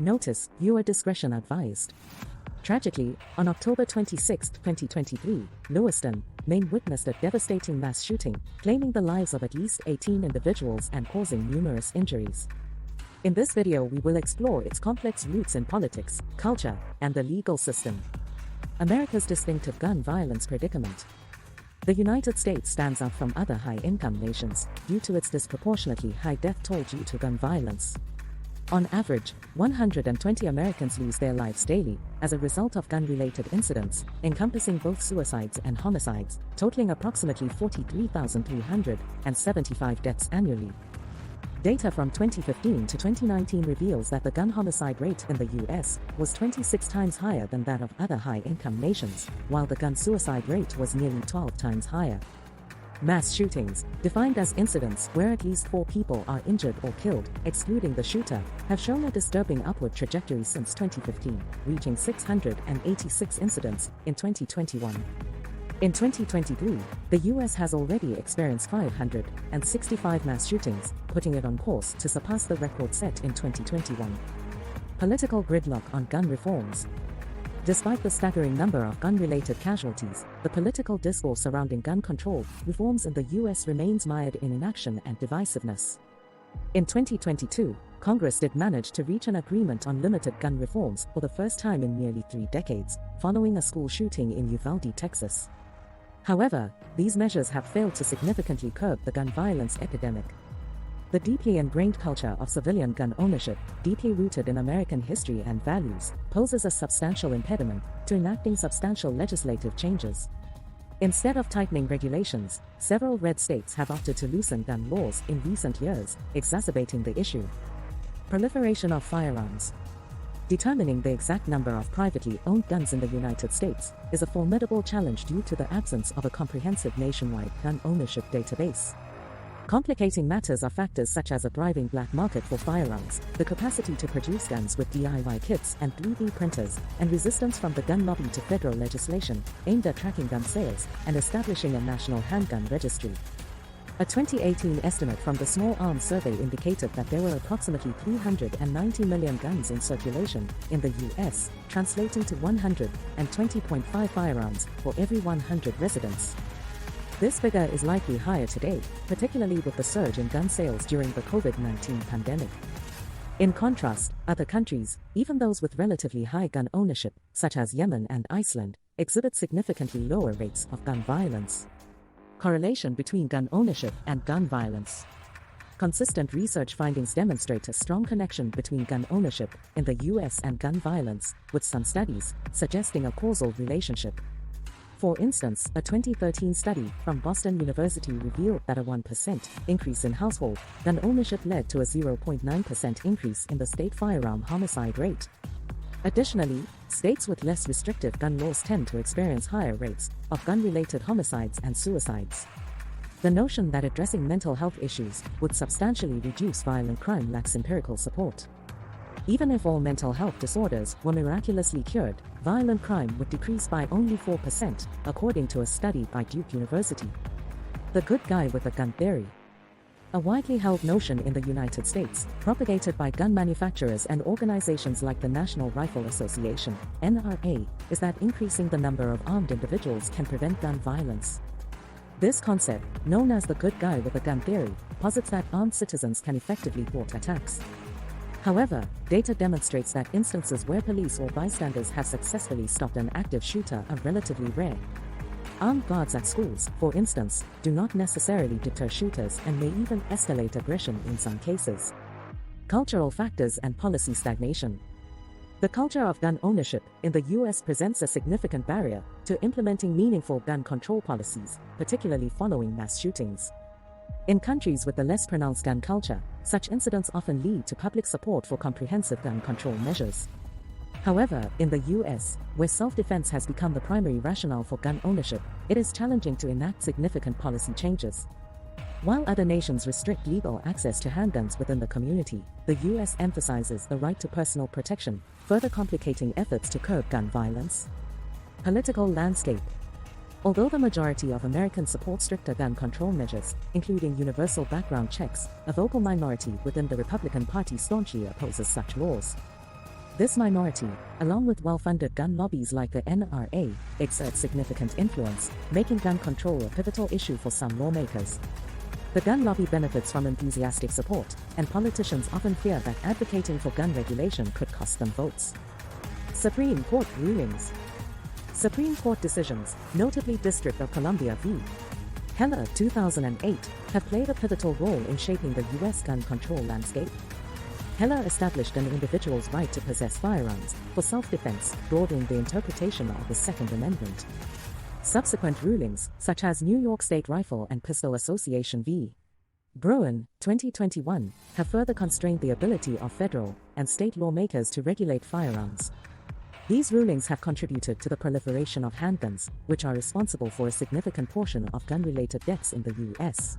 Notice, viewer discretion advised. Tragically, on October 26, 2023, Lewiston, Maine witnessed a devastating mass shooting, claiming the lives of at least 18 individuals and causing numerous injuries. In this video we will explore its complex roots in politics, culture, and the legal system. America's distinctive gun violence predicament. The United States stands out from other high-income nations due to its disproportionately high death toll due to gun violence. On average, 120 Americans lose their lives daily as a result of gun-related incidents, encompassing both suicides and homicides, totaling approximately 43,375 deaths annually. Data from 2015 to 2019 reveals that the gun homicide rate in the U.S. was 26 times higher than that of other high-income nations, while the gun suicide rate was nearly 12 times higher. Mass shootings, defined as incidents where at least 4 people are injured or killed, excluding the shooter, have shown a disturbing upward trajectory since 2015, reaching 686 incidents in 2021. In 2023, the U.S. has already experienced 565 mass shootings, putting it on course to surpass the record set in 2021. Political gridlock on gun reforms. Despite the staggering number of gun-related casualties, the political discourse surrounding gun control reforms in the U.S. remains mired in inaction and divisiveness. In 2022, Congress did manage to reach an agreement on limited gun reforms for the first time in nearly 3 decades, following a school shooting in Uvalde, Texas. However, these measures have failed to significantly curb the gun violence epidemic. The deeply ingrained culture of civilian gun ownership, deeply rooted in American history and values, poses a substantial impediment to enacting substantial legislative changes. Instead of tightening regulations, several red states have opted to loosen gun laws in recent years, exacerbating the issue. Proliferation of firearms. Determining the exact number of privately owned guns in the United States is a formidable challenge due to the absence of a comprehensive nationwide gun ownership database. Complicating matters are factors such as a thriving black market for firearms, the capacity to produce guns with DIY kits and 3D printers, and resistance from the gun lobby to federal legislation aimed at tracking gun sales and establishing a national handgun registry. A 2018 estimate from the Small Arms Survey indicated that there were approximately 390 million guns in circulation in the U.S., translating to 120.5 firearms for every 100 residents. This figure is likely higher today, particularly with the surge in gun sales during the COVID-19 pandemic. In contrast, other countries, even those with relatively high gun ownership, such as Yemen and Iceland, exhibit significantly lower rates of gun violence. Correlation between gun ownership and gun violence. Consistent research findings demonstrate a strong connection between gun ownership in the U.S. and gun violence, with some studies suggesting a causal relationship. For instance, a 2013 study from Boston University revealed that a 1% increase in household gun ownership led to a 0.9% increase in the state firearm homicide rate. Additionally, states with less restrictive gun laws tend to experience higher rates of gun-related homicides and suicides. The notion that addressing mental health issues would substantially reduce violent crime lacks empirical support. Even if all mental health disorders were miraculously cured, violent crime would decrease by only 4%, according to a study by Duke University. The good guy with a gun theory. A widely held notion in the United States, propagated by gun manufacturers and organizations like the National Rifle Association, NRA, is that increasing the number of armed individuals can prevent gun violence. This concept, known as the good guy with a gun theory, posits that armed citizens can effectively thwart attacks. However, data demonstrates that instances where police or bystanders have successfully stopped an active shooter are relatively rare. Armed guards at schools, for instance, do not necessarily deter shooters and may even escalate aggression in some cases. Cultural factors and policy stagnation. The culture of gun ownership in the U.S. presents a significant barrier to implementing meaningful gun control policies, particularly following mass shootings. In countries with a less pronounced gun culture, such incidents often lead to public support for comprehensive gun control measures. However, in the U.S., where self-defense has become the primary rationale for gun ownership, it is challenging to enact significant policy changes. While other nations restrict legal access to handguns within the community, the U.S. emphasizes the right to personal protection, further complicating efforts to curb gun violence. Political landscape. Although the majority of Americans support stricter gun control measures, including universal background checks, a vocal minority within the Republican Party staunchly opposes such laws. This minority, along with well-funded gun lobbies like the NRA, exerts significant influence, making gun control a pivotal issue for some lawmakers. The gun lobby benefits from enthusiastic support, and politicians often fear that advocating for gun regulation could cost them votes. Supreme Court rulings. Supreme Court decisions, notably District of Columbia v. Heller 2008, have played a pivotal role in shaping the U.S. gun control landscape. Heller established an individual's right to possess firearms for self-defense, broadening the interpretation of the Second Amendment. Subsequent rulings, such as New York State Rifle and Pistol Association v. Bruen, 2021, have further constrained the ability of federal and state lawmakers to regulate firearms. These rulings have contributed to the proliferation of handguns, which are responsible for a significant portion of gun-related deaths in the U.S.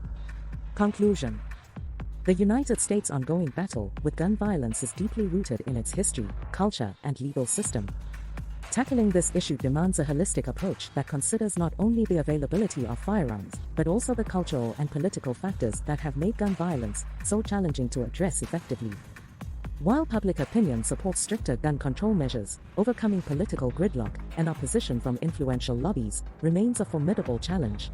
Conclusion. The United States' ongoing battle with gun violence is deeply rooted in its history, culture, and legal system. Tackling this issue demands a holistic approach that considers not only the availability of firearms, but also the cultural and political factors that have made gun violence so challenging to address effectively. While public opinion supports stricter gun control measures, overcoming political gridlock and opposition from influential lobbies remains a formidable challenge.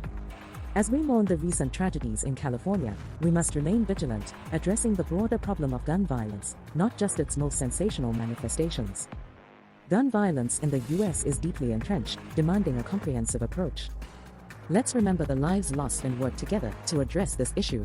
As we mourn the recent tragedies in California, we must remain vigilant, addressing the broader problem of gun violence, not just its most sensational manifestations. Gun violence in the U.S. is deeply entrenched, demanding a comprehensive approach. Let's remember the lives lost and work together to address this issue.